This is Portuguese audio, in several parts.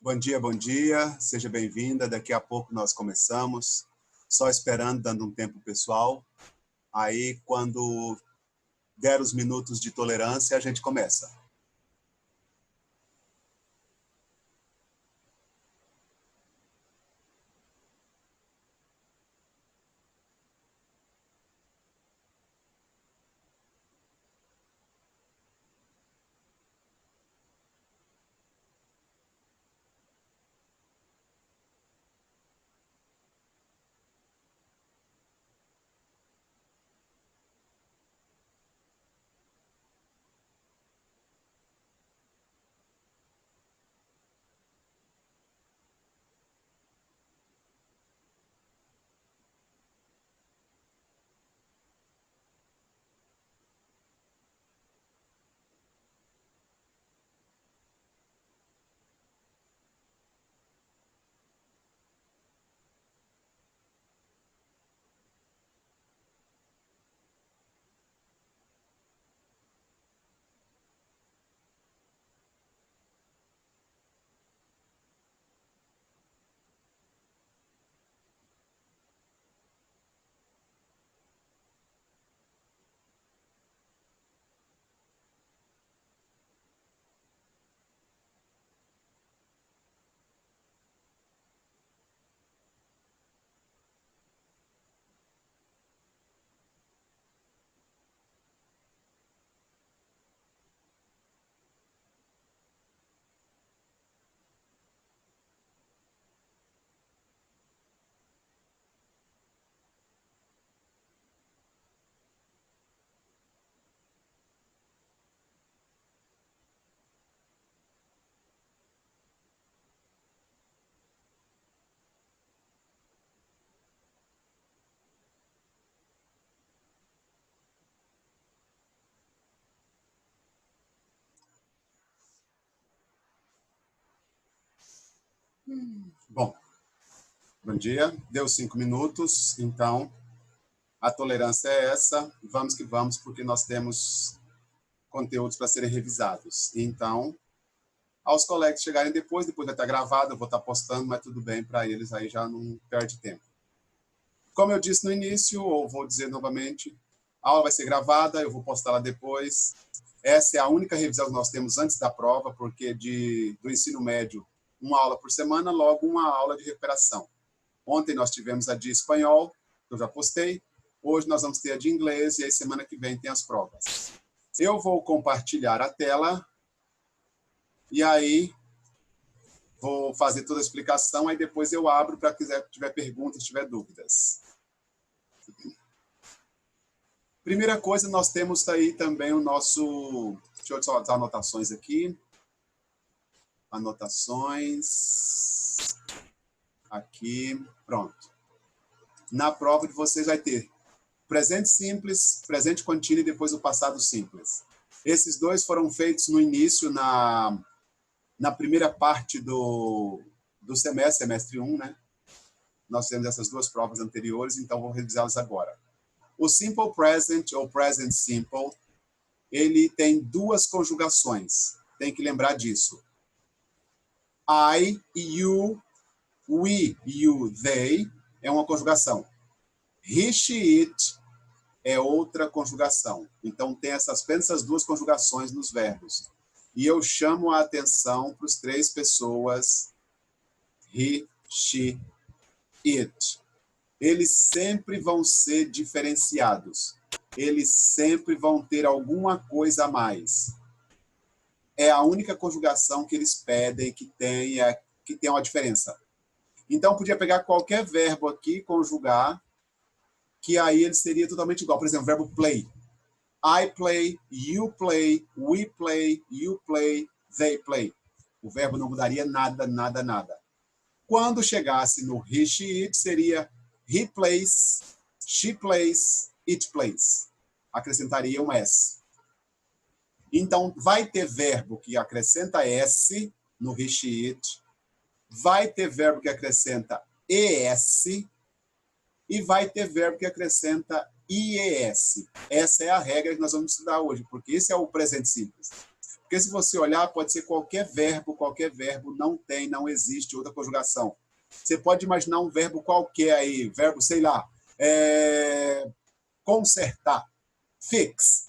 Bom dia, bom dia. Seja bem-vinda. Daqui a pouco nós começamos. Só esperando, dando um tempo pessoal. Aí, quando der os minutos de tolerância, a gente começa. Bom dia. Deu 5 minutos, então a tolerância é essa. Vamos que vamos, porque nós temos conteúdos para serem revisados. Então, aos colegas chegarem depois vai estar gravado, eu vou estar postando, mas tudo bem para eles, aí já não perde tempo. Como eu disse no início, ou vou dizer novamente, a aula vai ser gravada, eu vou postá-la depois. Essa é a única revisão que nós temos antes da prova, porque do ensino médio, uma aula por semana, logo uma aula de recuperação. Ontem nós tivemos a de espanhol, que eu já postei. Hoje nós vamos ter a de inglês e aí semana que vem tem as provas. Eu vou compartilhar a tela e aí vou fazer toda a explicação, aí depois eu abro para quem tiver perguntas, tiver dúvidas. Primeira coisa, nós temos aí também o nosso... Deixa eu só dar anotações aqui. Anotações. Aqui, pronto. Na prova de vocês vai ter presente simples, presente contínuo e depois o passado simples. Esses dois foram feitos no início, na primeira parte do semestre 1, né? Nós temos essas duas provas anteriores, então vou revisá-las agora. O Simple Present, ou Present Simple, ele tem duas conjugações. Tem que lembrar disso. I, you, we, you, they é uma conjugação. He, she, it é outra conjugação. Então, tem apenas essas duas conjugações nos verbos. E eu chamo a atenção para as três pessoas, he, she, it. Eles sempre vão ser diferenciados. Eles sempre vão ter alguma coisa a mais. É a única conjugação que eles pedem que tenha uma diferença. Então, podia pegar qualquer verbo aqui, conjugar, que aí ele seria totalmente igual. Por exemplo, o verbo play. I play, you play, we play, you play, they play. O verbo não mudaria nada, nada, nada. Quando chegasse no he, she, it, seria he plays, she plays, it plays. Acrescentaria um S. Então, vai ter verbo que acrescenta S no he, she, it. Vai ter verbo que acrescenta ES. E vai ter verbo que acrescenta IES. Essa é a regra que nós vamos estudar hoje, porque esse é o presente simples. Porque Porque se você olhar, pode ser qualquer verbo não tem, não existe outra conjugação. Você pode imaginar um verbo qualquer aí, verbo, sei lá, consertar, fix,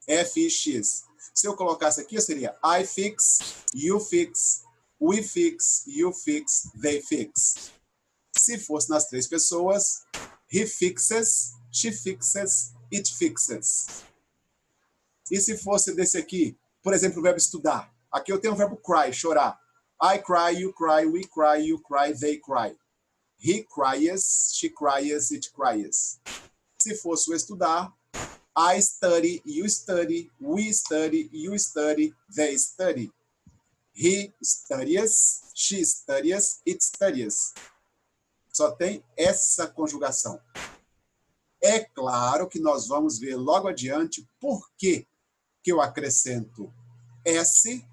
F-I-X. Se eu colocasse aqui, seria I fix, you fix, we fix, you fix, they fix. Se fosse nas três pessoas, he fixes, she fixes, it fixes. E se fosse desse aqui, por exemplo, o verbo estudar. Aqui eu tenho o verbo cry, chorar. I cry, you cry, we cry, you cry, they cry. He cries, she cries, it cries. Se fosse o estudar, I study, you study, we study, you study, they study. He studies, she studies, it studies. Só tem essa conjugação. É claro que nós vamos ver logo adiante por que eu acrescento S,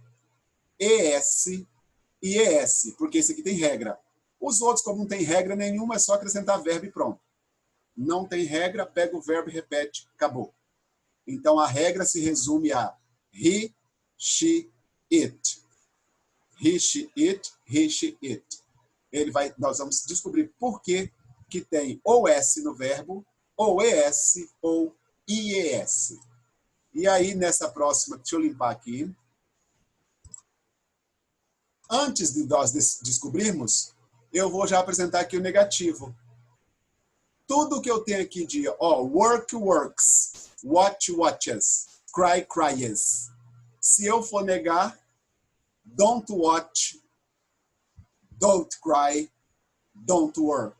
ES e ES, porque esse aqui tem regra. Os outros, como não tem regra nenhuma, é só acrescentar verbo e pronto. Não tem regra, pega o verbo e repete, acabou. Então, a regra se resume a he, she, it. He, she, it, he, she, it. Nós vamos descobrir por que tem ou S no verbo, ou ES, ou IES. E aí, nessa próxima, deixa eu limpar aqui. Antes de nós descobrirmos, eu vou já apresentar aqui o negativo. Tudo que eu tenho aqui de work, works, watch, watches, cry, cries. Se eu for negar, don't watch, don't cry, don't work.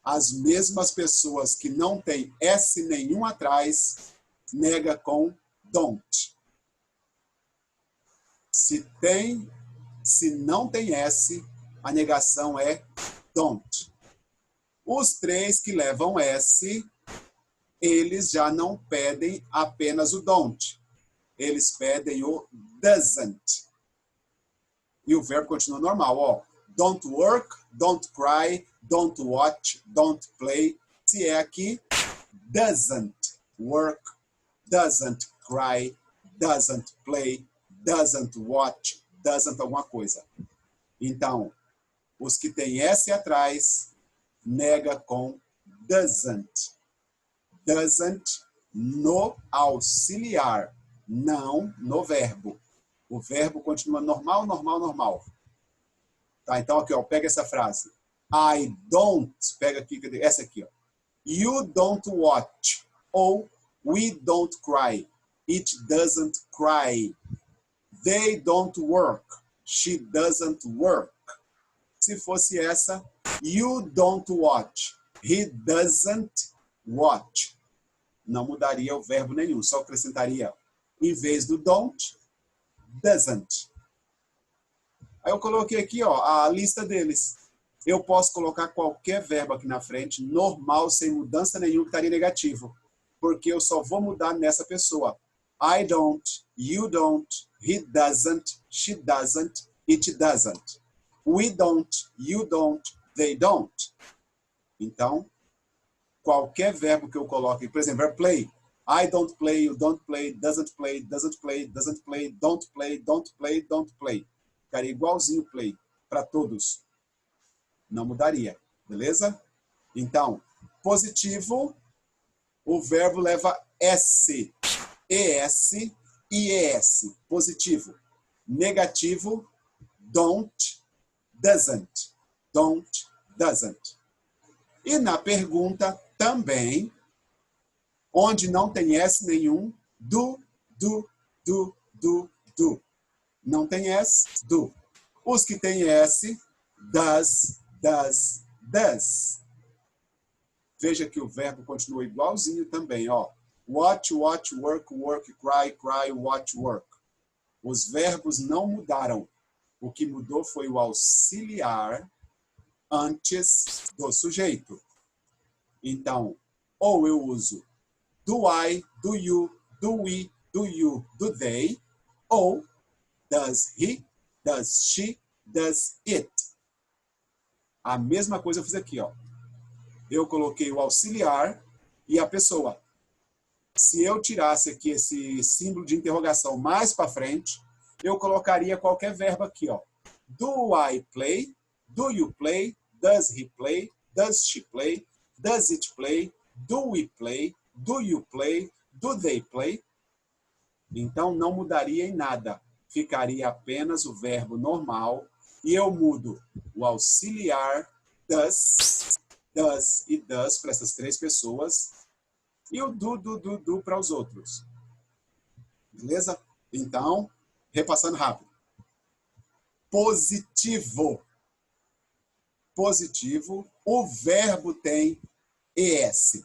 As mesmas pessoas que não têm S nenhum atrás, nega com don't. Se não tem S, a negação é don't. Os três que levam S, eles já não pedem apenas o don't. Eles pedem o doesn't. E o verbo continua normal. Don't work, don't cry, don't watch, don't play. Se é aqui, doesn't work, doesn't cry, doesn't play, doesn't watch, doesn't alguma coisa. Então, os que têm S atrás, nega com doesn't. Doesn't no auxiliar, não no verbo. O verbo continua normal, normal, normal. Tá, então aqui, pega essa frase. I don't, pega aqui, essa aqui, You don't watch, ou we don't cry. It doesn't cry. They don't work. She doesn't work. Se fosse essa, you don't watch. He doesn't watch. Não mudaria o verbo nenhum, só acrescentaria, em vez do don't, doesn't. Aí eu coloquei aqui a lista deles. Eu posso colocar qualquer verbo aqui na frente, normal, sem mudança nenhuma, que estaria negativo. Porque eu só vou mudar nessa pessoa. I don't, you don't, he doesn't, she doesn't, it doesn't. We don't, you don't, they don't. Então, qualquer verbo que eu coloque, por exemplo, verbo play. I don't play, you don't play, doesn't play, doesn't play, doesn't play, don't play, don't play, don't play. Ficaria igualzinho play para todos. Não mudaria, beleza? Então, positivo, o verbo leva S, ES e ES, positivo. Negativo, don't, doesn't, don't, doesn't. E na pergunta também, onde não tem S nenhum, do. Não tem S, do. Os que têm S, does. Veja que o verbo continua igualzinho também, Watch, watch, work, work, cry, cry, watch, work. Os verbos não mudaram. O que mudou foi o auxiliar antes do sujeito. Então, ou eu uso do I, do you, do we, do you, do they, ou does he, does she, does it. A mesma coisa eu fiz aqui, Eu coloquei o auxiliar e a pessoa. Se eu tirasse aqui esse símbolo de interrogação mais para frente, eu colocaria qualquer verbo aqui, ó. Do I play? Do you play? Does he play? Does she play? Does it play? Do we play? Do you play? Do they play? Então, não mudaria em nada. Ficaria apenas o verbo normal e eu mudo o auxiliar does e does para essas três pessoas e o do para os outros. Beleza? Então, repassando rápido. Positivo. Positivo, o verbo tem ES.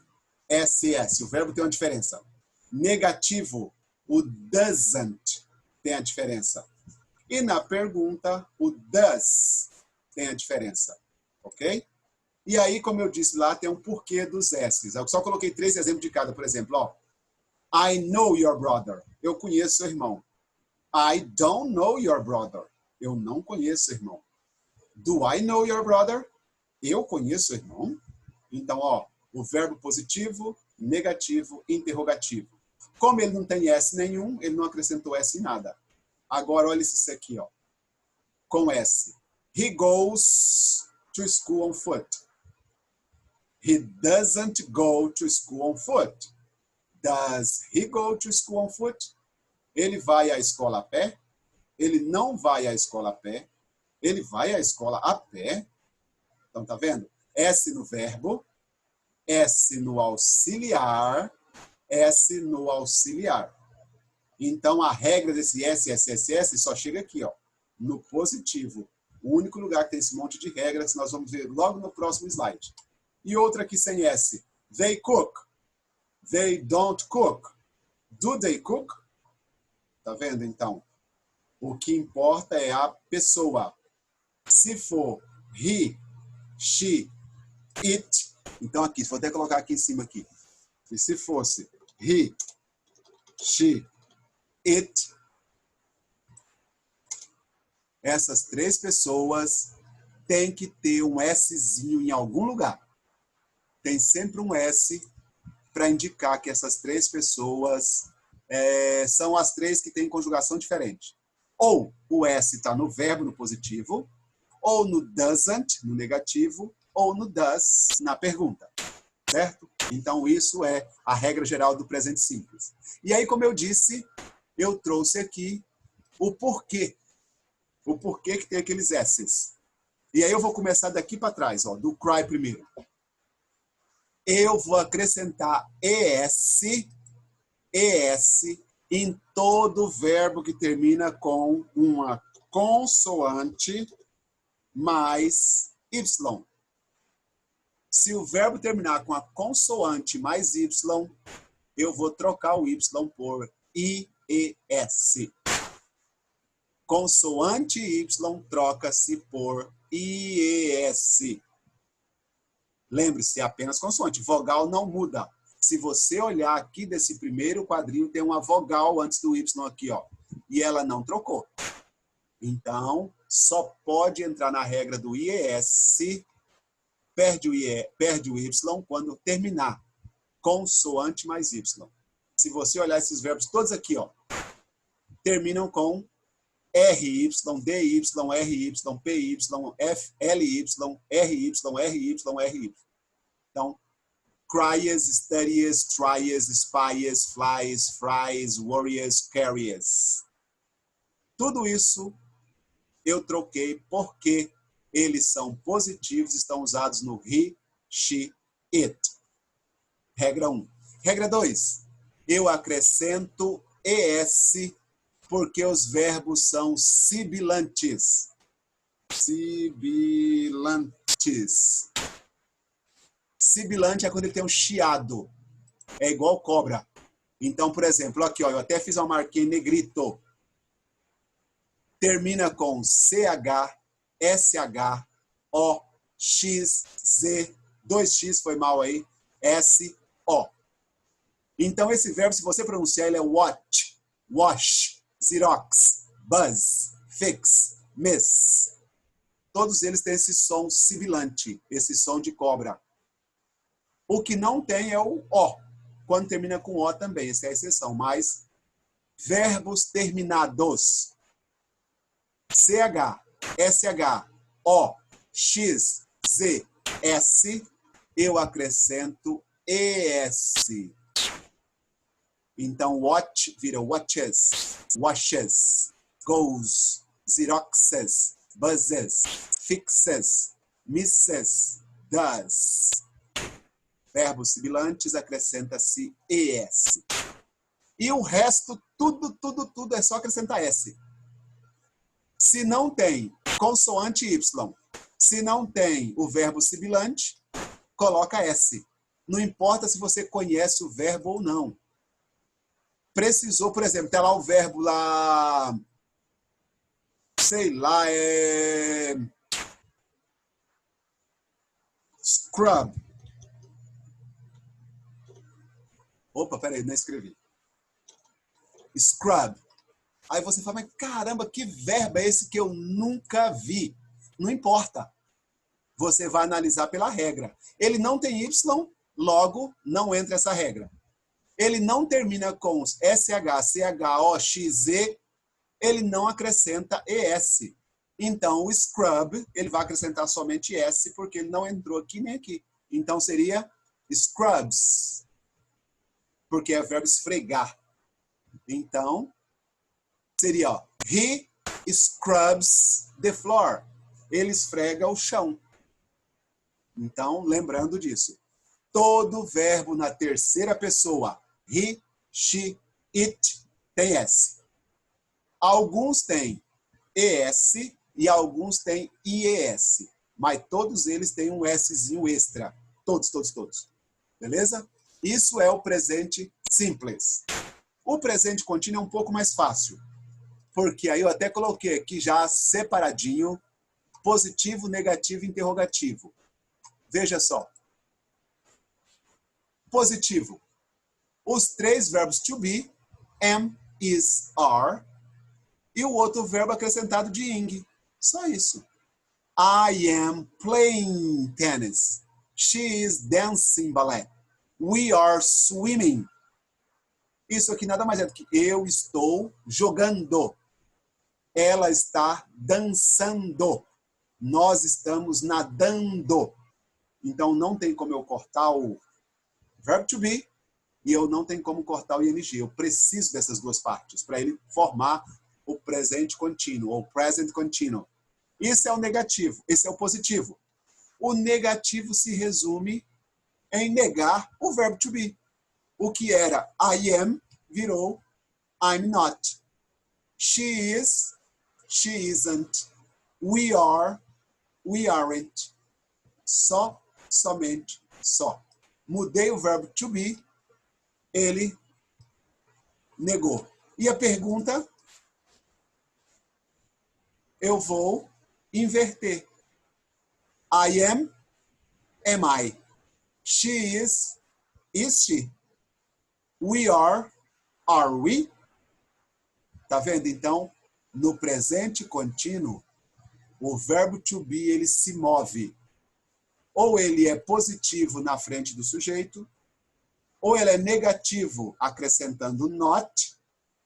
SS, o verbo tem uma diferença. Negativo, o doesn't tem a diferença. E na pergunta, o does tem a diferença. Ok? E aí, como eu disse lá, tem um porquê dos S's. Eu só coloquei 3 exemplos de cada, por exemplo. Ó, I know your brother. Eu conheço seu irmão. I don't know your brother. Eu não conheço seu irmão. Do I know your brother? Eu conheço seu irmão. Então, ó, o verbo positivo, negativo, interrogativo. Como ele não tem S nenhum, ele não acrescentou S em nada. Agora, olha isso aqui, ó. Com S. He goes to school on foot. He doesn't go to school on foot. Does he go to school on foot? Ele vai à escola a pé? Ele não vai à escola a pé. Ele vai à escola a pé. Então, tá vendo? S no verbo, S no auxiliar, S no auxiliar. Então, a regra desse S só chega aqui, ó, no positivo. O único lugar que tem esse monte de regras que nós vamos ver logo no próximo slide. E outra aqui sem S. They cook. They don't cook. Do they cook? Tá vendo, então? O que importa é a pessoa. Se for he, she, it, então aqui, vou até colocar aqui em cima aqui. E se fosse he, she, it, essas 3 pessoas têm que ter um Szinho em algum lugar. Tem sempre um S para indicar que essas 3 pessoas são as 3 que têm conjugação diferente. Ou o S está no verbo, no positivo, ou no doesn't, no negativo, ou no does, na pergunta. Certo? Então, isso é a regra geral do presente simples. E aí, como eu disse, eu trouxe aqui o porquê. O porquê que tem aqueles S's. E aí eu vou começar daqui para trás, ó, do cry primeiro. Eu vou acrescentar ES em todo verbo que termina com uma consoante mais Y. Se o verbo terminar com a consoante mais Y, eu vou trocar o Y por IES. Consoante Y troca-se por IES. Lembre-se, é apenas consoante. Vogal não muda. Se você olhar aqui desse primeiro quadrinho, tem uma vogal antes do Y aqui, ó. E ela não trocou. Então, só pode entrar na regra do IES, perde o Y quando terminar. Consoante mais Y. Se você olhar esses verbos todos aqui, ó, terminam com RY, DY, RY, PY, LY, RY, RY. Então, cries, studies, tries, spies, flies, fries, warriors, carriers. Tudo isso eu troquei porque eles são positivos, estão usados no he, she, it. Regra 1. Regra 2. Eu acrescento ES porque os verbos são sibilantes. Sibilantes. Sibilante é quando ele tem um chiado. É igual cobra. Então, por exemplo, aqui, ó, eu até fiz uma marquinha em negrito. Termina com CH, SH, O, X, Z, 2X foi mal aí, S, O. Então, esse verbo, se você pronunciar, ele é watch, wash, Xerox, buzz, fix, miss. Todos eles têm esse som sibilante, esse som de cobra. O que não tem é o O. quando termina com O também, essa é a exceção. Mas verbos terminados, CH, SH, O, X, Z, S, eu acrescento ES. Então, watch vira watches, washes, goes, xeroxes, buzzes, fixes, misses, does. Verbos sibilantes, acrescenta-se ES. E o resto, tudo é só acrescentar S. Se não tem consoante Y, se não tem o verbo sibilante, coloca S. Não importa se você conhece o verbo ou não. Precisou, por exemplo, tem lá o verbo lá, sei lá, scrub. Opa, peraí, não escrevi. Scrub. Aí você fala, mas caramba, que verbo é esse que eu nunca vi? Não importa. Você vai analisar pela regra. Ele não tem Y, logo não entra essa regra. Ele não termina com SH, CH, O, X, Z, ele não acrescenta ES. Então, o scrub, ele vai acrescentar somente S, porque ele não entrou aqui nem aqui. Então, seria scrubs, porque é o verbo esfregar. Então, seria, ó, he scrubs the floor. Ele esfrega o chão. Então, lembrando disso. Todo verbo na terceira pessoa, he, she, it, tem S. Alguns têm ES e alguns têm IES. Mas todos eles têm um Szinho extra. Todos. Beleza? Isso é o presente simples. O presente contínuo é um pouco mais fácil. Porque aí eu até coloquei aqui já separadinho, positivo, negativo e interrogativo. Veja só. Positivo. Os três verbos to be, am, is, are, e o outro verbo acrescentado de ing. Só isso. I am playing tennis. She is dancing ballet. We are swimming. Isso aqui nada mais é do que eu estou jogando. Ela está dançando. Nós estamos nadando. Então não tem como eu cortar o verbo to be e eu não tenho como cortar o ing. Eu preciso dessas duas partes para ele formar o presente contínuo, ou present continuo. Isso é o negativo, esse é o positivo. O negativo se resume em negar o verbo to be. O que era I am virou I'm not. She is, she isn't. We are, we aren't. Só, somente, só. Mudei o verbo to be, ele negou. E a pergunta, eu vou inverter. I am I? She is she? We are we? Tá vendo? Então, no presente contínuo, o verbo to be, ele se move. Ou ele é positivo na frente do sujeito, ou ele é negativo acrescentando not,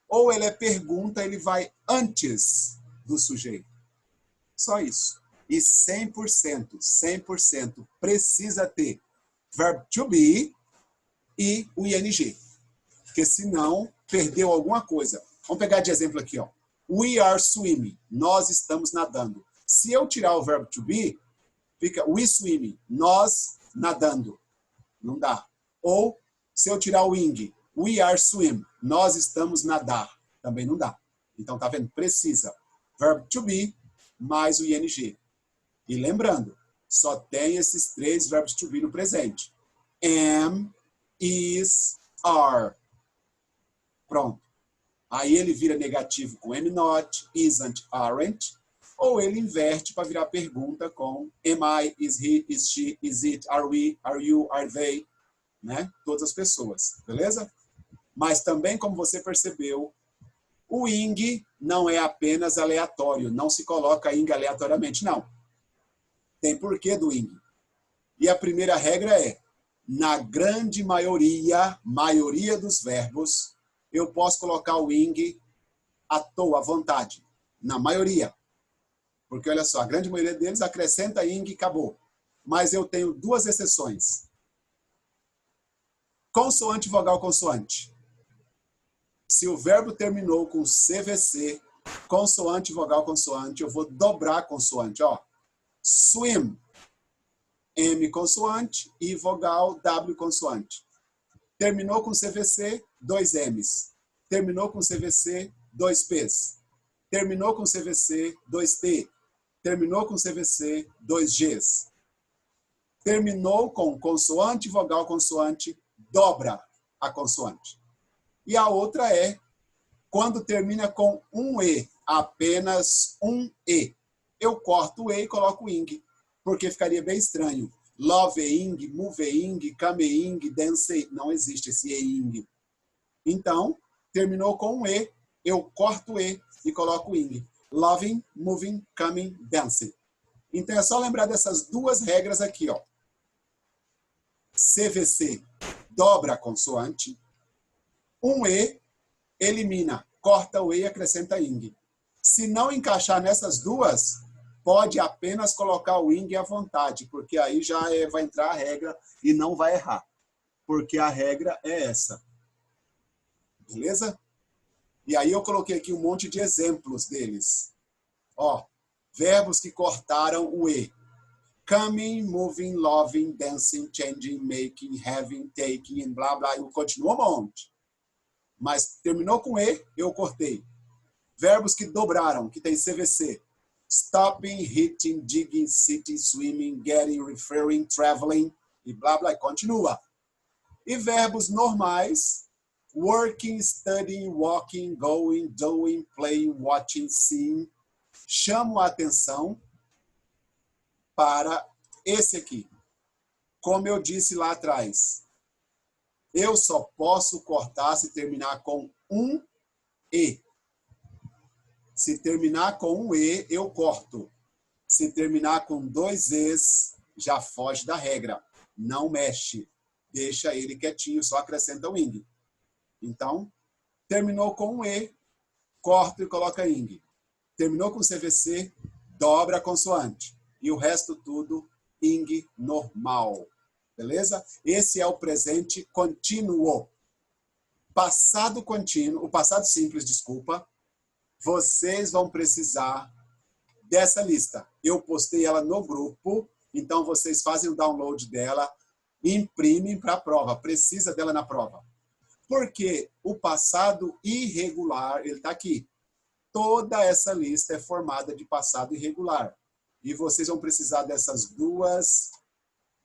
ou ele é pergunta, ele vai antes do sujeito. Só isso. E 100% precisa ter verbo to be e o ing. Porque senão, perdeu alguma coisa. Vamos pegar de exemplo aqui, ó. We are swimming. Nós estamos nadando. Se eu tirar o verbo to be, fica we swimming. Nós nadando. Não dá. Ou, se eu tirar o ing, we are swim. Nós estamos nadar. Também não dá. Então, tá vendo? Precisa. Verbo to be mais o ing. E lembrando, só tem esses três verbos to be no presente. Am, is, are. Pronto. Aí ele vira negativo com am not, isn't, aren't. Ou ele inverte para virar pergunta com am I, is he, is she, is it, are we, are you, are they. Né? Todas as pessoas. Beleza? Mas também, como você percebeu, o ing não é apenas aleatório. Não se coloca ing aleatoriamente, não. Tem porquê do ing. E a primeira regra é, Na grande maioria dos verbos, eu posso colocar o ing à toa, à vontade. Na maioria. Porque, olha só, a grande maioria deles acrescenta ing e acabou. Mas eu tenho duas exceções. Consoante, vogal, consoante. Se o verbo terminou com CVC, consoante, vogal, consoante, eu vou dobrar a consoante. Ó. Swim, M consoante e vogal W consoante. Terminou com CVC, 2 M's. Terminou com CVC, 2 P's. Terminou com CVC, 2 T. Terminou com CVC, 2 G's. Terminou com consoante, vogal, consoante, dobra a consoante. E a outra é quando termina com um E, apenas um E. Eu corto o E e coloco o ing, porque ficaria bem estranho. Loveing, moveing, cameing, dancing. Não existe esse E-ing. Então, terminou com um E, eu corto o E e coloco o ing. Loving, moving, coming, dancing. Então, é só lembrar dessas duas regras aqui, ó. CVC, dobra a consoante. Um E, elimina, corta o E e acrescenta ing. Se não encaixar nessas duas, pode apenas colocar o ing à vontade, porque aí já vai entrar a regra e não vai errar. Porque a regra é essa. Beleza? E aí eu coloquei aqui um monte de exemplos deles. Ó, verbos que cortaram o E. Coming, moving, loving, dancing, changing, making, having, taking, e blá, blá. E continua um monte. Mas terminou com E, eu cortei. Verbos que dobraram, que tem CVC. Stopping, hitting, digging, sitting, swimming, getting, referring, traveling, e blá, blá. E continua. E verbos normais. Working, studying, walking, going, doing, playing, watching, seeing. Chamo a atenção para esse aqui. Como eu disse lá atrás, eu só posso cortar se terminar com um E. Se terminar com um E, eu corto. Se terminar com 2 Es, já foge da regra. Não mexe. Deixa ele quietinho, só acrescenta o ing. Então, terminou com um E, corta e coloca ing. Terminou com CVC, dobra a consoante. E o resto tudo, ing normal. Beleza? Esse é o presente contínuo. Passado contínuo, o passado simples, desculpa, vocês vão precisar dessa lista. Eu postei ela no grupo, então vocês fazem o download dela, imprimem para a prova. Precisa dela na prova. Porque o passado irregular, ele está aqui. Toda essa lista é formada de passado irregular. E vocês vão precisar dessas duas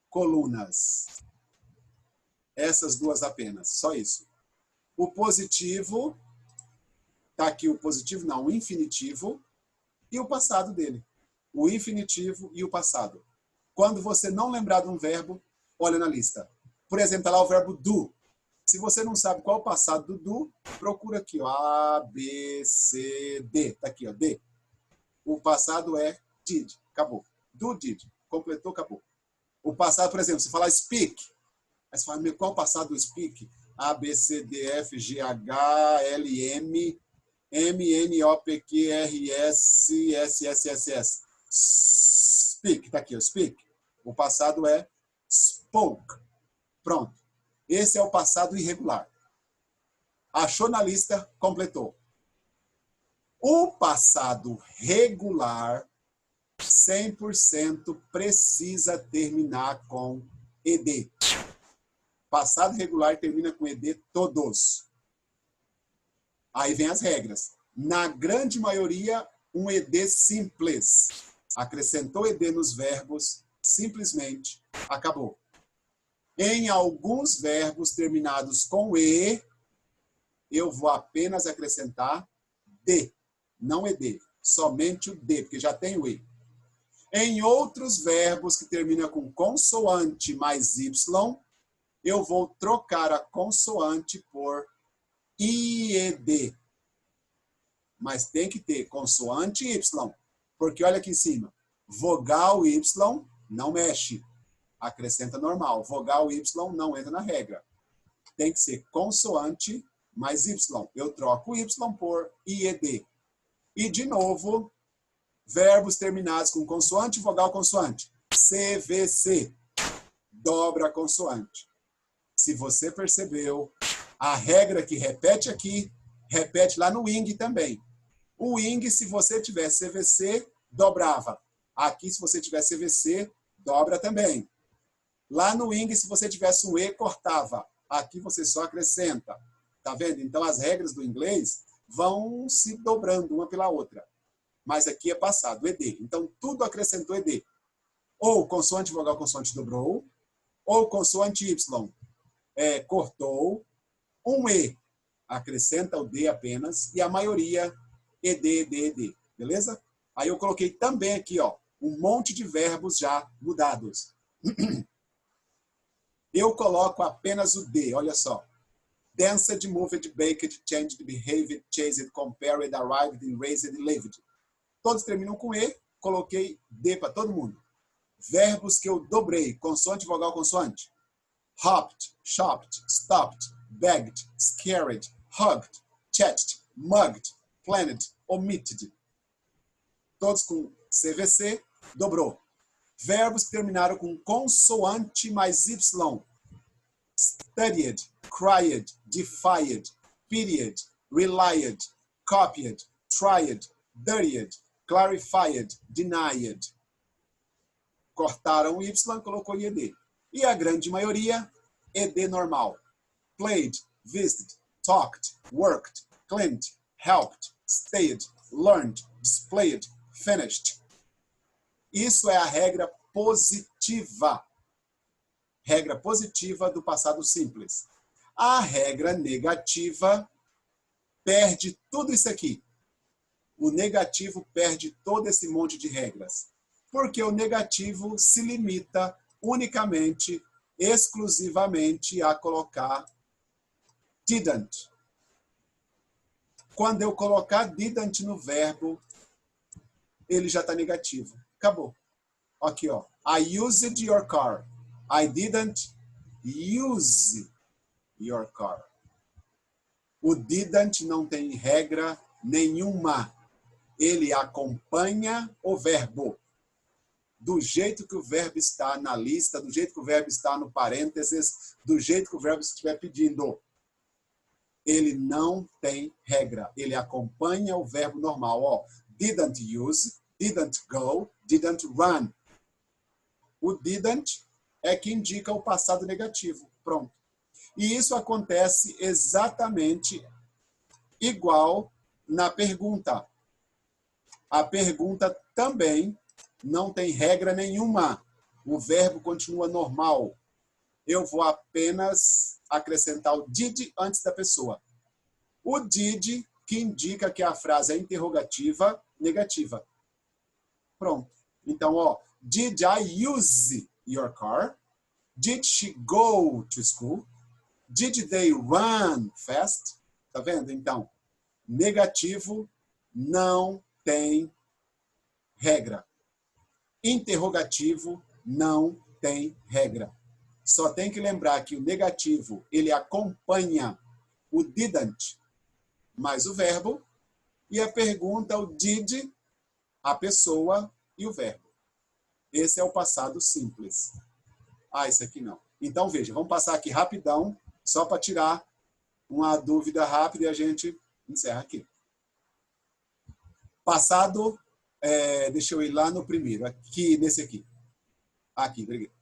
colunas. Essas duas apenas, só isso. O positivo, está aqui o positivo, não, o infinitivo e o passado dele. O infinitivo e o passado. Quando você não lembrar de um verbo, olha na lista. Por exemplo, está lá o verbo do. Se você não sabe qual é o passado do do, procura aqui, ó, A, B, C, D. Está aqui, ó, D. O passado é did, acabou. Do, did, completou, acabou. O passado, por exemplo, se falar speak, aí você fala, qual é o passado do speak? A, B, C, D, F, G, H, L, M, M, N, O, P, Q, R, S, S, S, S, S. Speak, está aqui, ó, speak. O passado é spoke. Pronto. Esse é o passado irregular. Achou na lista, completou. O passado regular, 100% precisa terminar com ED. Passado regular termina com ED todos. Aí vem as regras. Na grande maioria, um ED simples. Acrescentou ED nos verbos, simplesmente acabou. Em alguns verbos terminados com E, eu vou apenas acrescentar D, não ED, somente o D, porque já tem o E. Em outros verbos que terminam com consoante mais Y, eu vou trocar a consoante por IED. Mas tem que ter consoante Y, porque olha aqui em cima, vogal Y não mexe. acrescenta normal. Vogal Y não entra na regra. Tem que ser consoante mais Y. Eu troco Y por IED. E, de novo, verbos terminados com consoante, vogal, consoante. CVC. Dobra a consoante. Se você percebeu, a regra que repete aqui, repete lá no ING também. O ING, se você tiver CVC, dobrava. Aqui, se você tiver CVC, dobra também. Lá no ING, se você tivesse um E, cortava. Aqui você só acrescenta. Tá vendo? Então, as regras do inglês vão se dobrando uma pela outra. Mas aqui é passado, ED. Então, tudo acrescentou ED. Ou consoante, vogal, consoante dobrou. Ou consoante Y cortou. Um E acrescenta o D apenas. E a maioria, ED, ED, ED. Beleza? Aí eu coloquei também aqui, ó, um monte de verbos já mudados. Eu coloco apenas o D, olha só. Danced, moved, baked, changed, behaved, chased, compared, arrived, raised, lived. Todos terminam com E, coloquei D para todo mundo. Verbos que eu dobrei, consoante, vogal, consoante. Hopped, shopped, stopped, begged, scared, hugged, chatted, mugged, planned, omitted. Todos com CVC, dobrou. Verbos que terminaram com consoante mais Y. Studied, cried, defied, pitied, relied, copied, tried, dirtied, clarified, denied. Cortaram o Y, colocou ED. E a grande maioria, ED normal. Played, visited, talked, worked, cleaned, helped, stayed, learned, displayed, finished. Isso é a regra positiva. Regra positiva do passado simples. A regra negativa perde tudo isso aqui. O negativo perde todo esse monte de regras. Porque o negativo se limita unicamente, exclusivamente a colocar didn't. Quando eu colocar didn't no verbo, ele já está negativo. Acabou. Aqui, ó. I used your car. I didn't use your car. O didn't não tem regra nenhuma. Ele acompanha o verbo. Do jeito que o verbo está na lista, do jeito que o verbo está no parênteses, do jeito que o verbo estiver pedindo. Ele não tem regra. Ele acompanha o verbo normal. Ó, didn't use, didn't go, didn't run. O didn't é que indica o passado negativo. Pronto. E isso acontece exatamente igual na pergunta. A pergunta também não tem regra nenhuma. O verbo continua normal. Eu vou apenas acrescentar o did antes da pessoa. O did, que indica que a frase é interrogativa, negativa. Pronto. Então, ó, did I use your car? Did she go to school? Did they run fast? Tá vendo? Então, negativo não tem regra. Interrogativo não tem regra. Só tem que lembrar que o negativo, ele acompanha o didn't mais o verbo, e a pergunta, o did, a pessoa e o verbo. Esse é o passado simples. Ah, isso aqui não. Então, veja, vamos passar aqui rapidão, só para tirar uma dúvida rápida e a gente encerra aqui. Passado, deixa eu ir lá no primeiro, aqui, nesse aqui. Aqui, obrigado.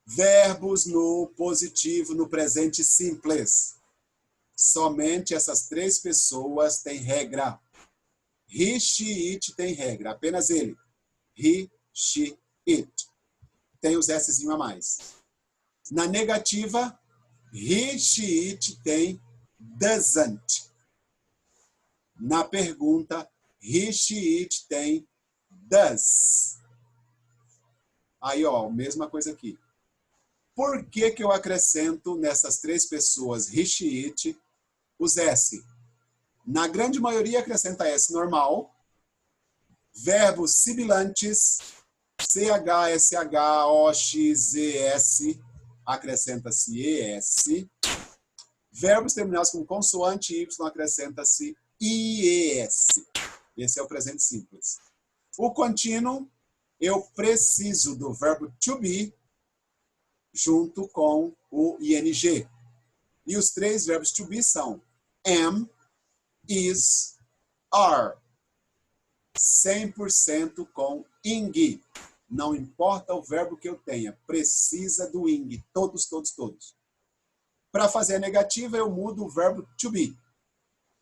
Verbos no positivo, no presente simples. Somente essas três pessoas têm regra. He, she, it tem regra. Apenas ele. He, she, it. Tem os Szinho a mais. Na negativa, he, she, it tem doesn't. Na pergunta, he, she, it tem does. Aí, ó, mesma coisa aqui. Por que que eu acrescento nessas três pessoas, he, she, it, os S? Na grande maioria acrescenta S normal. Verbos sibilantes CHSHOXES, acrescenta-se ES. Verbos terminados com consoante Y, acrescenta-se IES. Esse é o presente simples. O contínuo, eu preciso do verbo to be junto com o ING. E os três verbos to be são am, is, are. 100% com ing. Não importa o verbo que eu tenha, precisa do ing. Todos, todos, todos. Para fazer a negativa, eu mudo o verbo to be.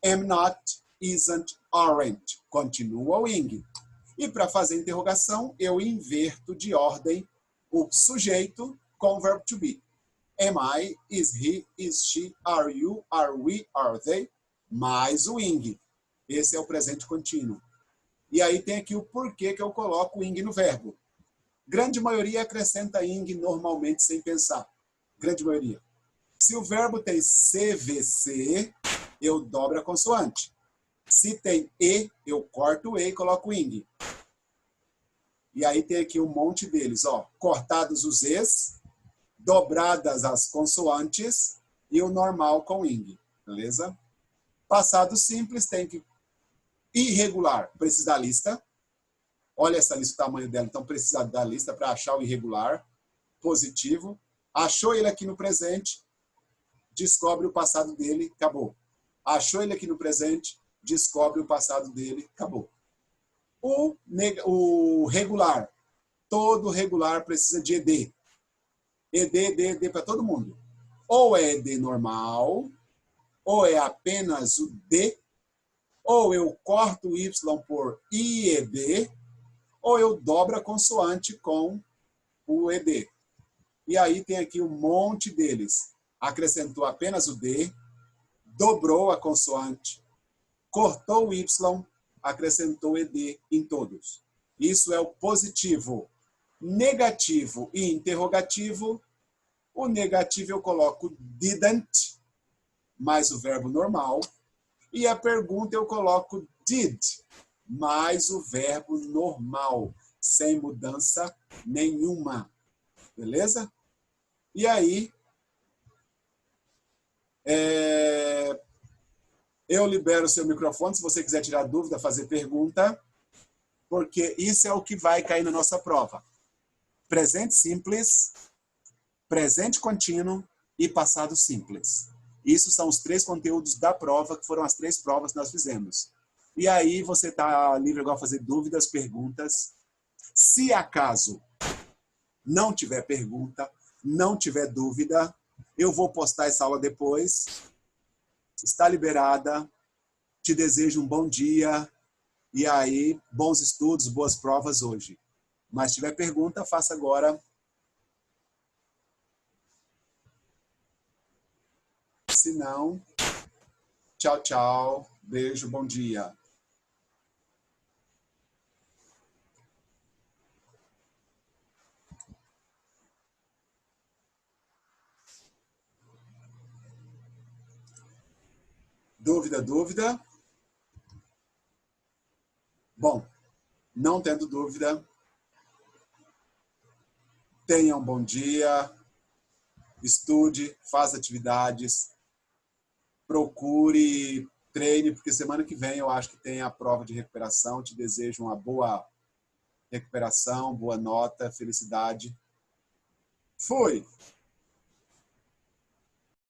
Am not, isn't, aren't. Continua o ing. E para fazer a interrogação, eu inverto de ordem o sujeito com o verbo to be. Am I, is he, is she, are you, are we, are they, mais o ing. Esse é o presente contínuo. E aí tem aqui o porquê que eu coloco o ing no verbo. Grande maioria acrescenta ing normalmente sem pensar. Grande maioria. Se o verbo tem CVC, eu dobro a consoante. Se tem E, eu corto o E e coloco o ing. E aí tem aqui um monte deles, ó. Cortados os Es, dobradas as consoantes e o normal com ing. Beleza? Passado simples tem que irregular, precisa da lista. Olha essa lista, o tamanho dela. Então, precisa da lista para achar o irregular. Positivo. Achou ele aqui no presente, descobre o passado dele, acabou. Achou ele aqui no presente, descobre o passado dele, acabou. O regular. Todo regular precisa de ED. ED para todo mundo. Ou é ED normal, ou é apenas o D, ou eu corto o Y por IED, ou eu dobro a consoante com o ED. E aí tem aqui um monte deles. Acrescentou apenas o D, dobrou a consoante, cortou o Y, acrescentou o ED em todos. Isso é o positivo. Negativo e interrogativo. O negativo eu coloco didn't, mais o verbo normal. E a pergunta eu coloco did, mais o verbo normal, sem mudança nenhuma. Beleza? E aí, eu libero o seu microfone, se você quiser tirar dúvida, fazer pergunta, porque isso é o que vai cair na nossa prova. Presente simples, presente contínuo e passado simples. Isso são os três conteúdos da prova, que foram as três provas que nós fizemos. E aí você está livre agora a fazer dúvidas, perguntas. Se acaso não tiver pergunta, não tiver dúvida, eu vou postar essa aula depois. Está liberada. Te desejo um bom dia. E aí, bons estudos, boas provas hoje. Mas se tiver pergunta, faça agora. Se não, tchau, tchau. Beijo, bom dia. Dúvida, dúvida? Bom, não tendo dúvida, tenha um bom dia, estude, faça atividades, procure, treine, porque semana que vem eu acho que tem a prova de recuperação. Te desejo uma boa recuperação, boa nota, felicidade. Fui!